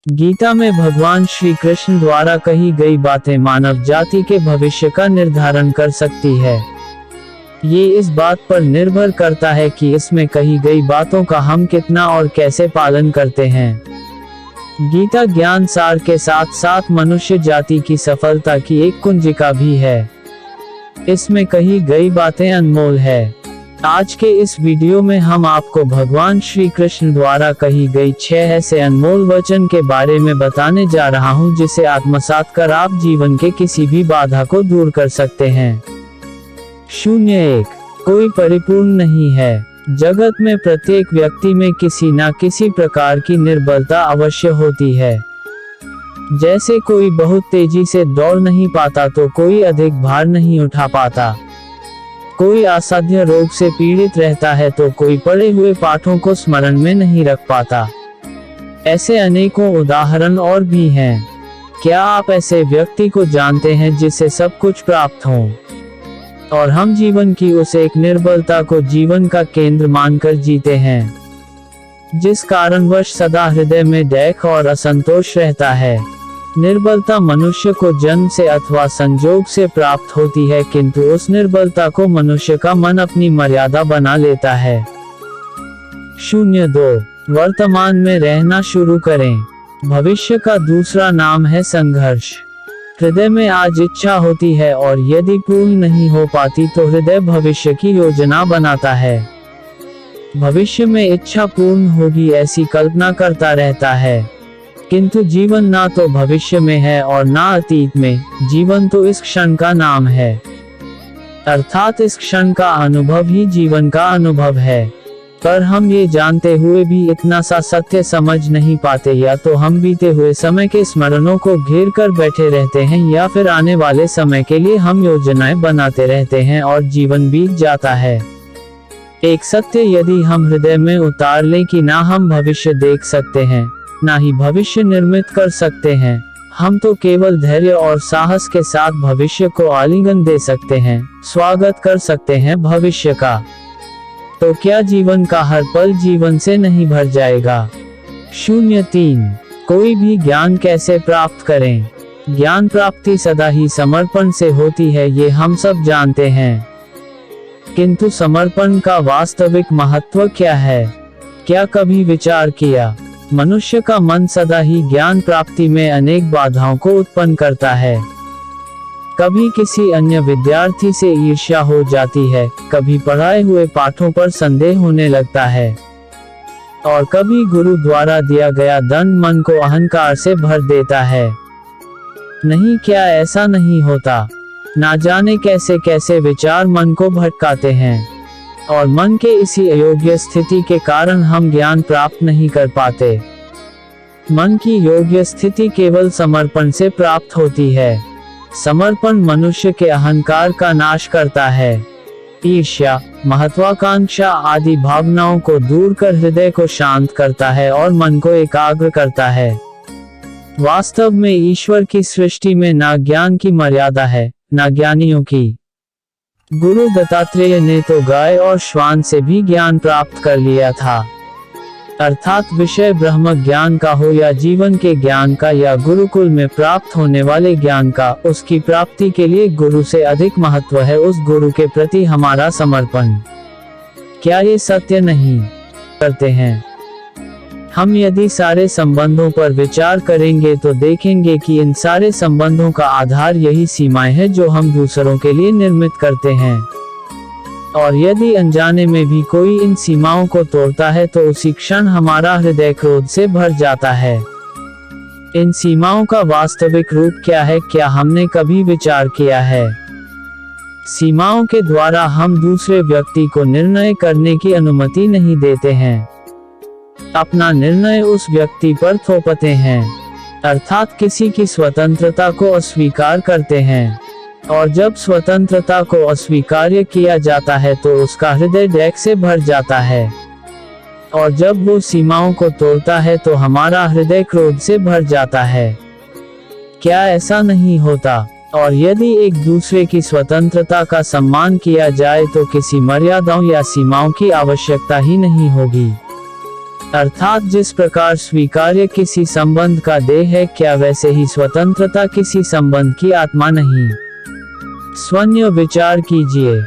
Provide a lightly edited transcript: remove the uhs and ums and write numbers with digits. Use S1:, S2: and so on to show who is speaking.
S1: गीता में भगवान श्री कृष्ण द्वारा कही गई बातें मानव जाति के भविष्य का निर्धारण कर सकती है। ये इस बात पर निर्भर करता है कि इसमें कही गई बातों का हम कितना और कैसे पालन करते हैं। गीता ज्ञान सार के साथ साथ मनुष्य जाति की सफलता की एक कुंजिका भी है। इसमें कही गई बातें अनमोल है। आज के इस वीडियो में हम आपको भगवान श्री कृष्ण द्वारा कही गई 6 ऐसे अनमोल वचन के बारे में बताने जा रहा हूं, जिसे आत्मसात कर आप जीवन के किसी भी बाधा को दूर कर सकते हैं। 01 कोई परिपूर्ण नहीं है। जगत में प्रत्येक व्यक्ति में किसी न किसी प्रकार की निर्बलता अवश्य होती है। जैसे कोई बहुत तेजी से दौड़ नहीं पाता तो कोई अधिक भार नहीं उठा पाता। कोई असाध्य रोग से पीड़ित रहता है तो कोई पढ़े हुए पाठों को स्मरण में नहीं रख पाता। ऐसे अनेकों उदाहरण और भी हैं। क्या आप ऐसे व्यक्ति को जानते हैं जिसे सब कुछ प्राप्त हो और हम जीवन की उस एक निर्बलता को जीवन का केंद्र मानकर जीते हैं, जिस कारणवश सदा हृदय में दैख और असंतोष रहता है। निर्बलता मनुष्य को जन्म से अथवा संजोग से प्राप्त होती है, किंतु उस निर्बलता को मनुष्य का मन अपनी मर्यादा बना लेता है। 02 वर्तमान में रहना शुरू करें। भविष्य का दूसरा नाम है संघर्ष। हृदय में आज इच्छा होती है और यदि पूर्ण नहीं हो पाती तो हृदय भविष्य की योजना बनाता है। भविष्य में इच्छा पूर्ण होगी ऐसी कल्पना करता रहता है, किंतु जीवन ना तो भविष्य में है और ना अतीत में। जीवन तो इस क्षण का नाम है, अर्थात इस क्षण का अनुभव ही जीवन का अनुभव है। पर हम ये जानते हुए भी इतना सा सत्य समझ नहीं पाते, या तो हम बीते हुए समय के स्मरणों को घेर कर बैठे रहते हैं, या फिर आने वाले समय के लिए हम योजनाएं बनाते रहते हैं और जीवन बीत जाता है। एक सत्य यदि हम हृदय में उतार लें कि ना हम भविष्य देख सकते हैं, ना ही भविष्य निर्मित कर सकते हैं, हम तो केवल धैर्य और साहस के साथ भविष्य को आलिंगन दे सकते हैं, स्वागत कर सकते हैं भविष्य का। तो क्या जीवन का हर पल जीवन से नहीं भर जाएगा? 03 कोई भी ज्ञान कैसे प्राप्त करें? ज्ञान प्राप्ति सदा ही समर्पण से होती है, ये हम सब जानते हैं, किंतु समर्पण का वास्तविक महत्व क्या है? क्या कभी विचार किया? मनुष्य का मन सदा ही ज्ञान प्राप्ति में अनेक बाधाओं को उत्पन्न करता है। कभी किसी अन्य विद्यार्थी से ईर्ष्या हो जाती है, कभी पढ़ाए हुए पाठों पर संदेह होने लगता है, और कभी गुरु द्वारा दिया गया दंड मन को अहंकार से भर देता है। नहीं, क्या ऐसा नहीं होता? ना जाने कैसे कैसे विचार मन को भटकाते हैं, और मन के इसी अयोग्य स्थिति के कारण हम ज्ञान प्राप्त नहीं कर पाते। मन की योग्य स्थिति केवल समर्पण से प्राप्त होती है। समर्पण मनुष्य के अहंकार का नाश करता है। ईर्ष्या, महत्वाकांक्षा आदि भावनाओं को दूर कर हृदय को शांत करता है और मन को एकाग्र करता है। वास्तव में ईश्वर की सृष्टि में ना ज्ञान की मर्यादा है, ना ज्ञानियों की। गुरु दत्तात्रेय ने तो गाय और श्वान से भी ज्ञान प्राप्त कर लिया था, अर्थात विषय ब्रह्म ज्ञान का हो या जीवन के ज्ञान का या गुरुकुल में प्राप्त होने वाले ज्ञान का, उसकी प्राप्ति के लिए गुरु से अधिक महत्व है उस गुरु के प्रति हमारा समर्पण। क्या ये सत्य नहीं करते हैं? हम यदि सारे संबंधों पर विचार करेंगे तो देखेंगे कि इन सारे संबंधों का आधार यही सीमाएं हैं जो हम दूसरों के लिए निर्मित करते हैं, और यदि अनजाने में भी कोई इन सीमाओं को तोड़ता है तो उसी क्षण हमारा हृदय क्रोध से भर जाता है। इन सीमाओं का वास्तविक रूप क्या है, क्या हमने कभी विचार किया है? सीमाओं के द्वारा हम दूसरे व्यक्ति को निर्णय करने की अनुमति नहीं देते हैं, अपना निर्णय उस व्यक्ति पर थोपते हैं, अर्थात किसी की स्वतंत्रता को अस्वीकार करते हैं। और जब स्वतंत्रता को अस्वीकार किया जाता है तो उसका हृदय दैख से भर जाता है, और जब वो सीमाओं को तोड़ता है तो हमारा हृदय क्रोध से भर जाता है। क्या ऐसा नहीं होता? और यदि एक दूसरे की स्वतंत्रता का सम्मान किया जाए तो किसी मर्यादाओं या सीमाओं की आवश्यकता ही नहीं होगी। अर्थात जिस प्रकार स्वीकार्य किसी संबंध का देह है, क्या वैसे ही स्वतंत्रता किसी संबंध की आत्मा नहीं। स्वन्य विचार कीजिए।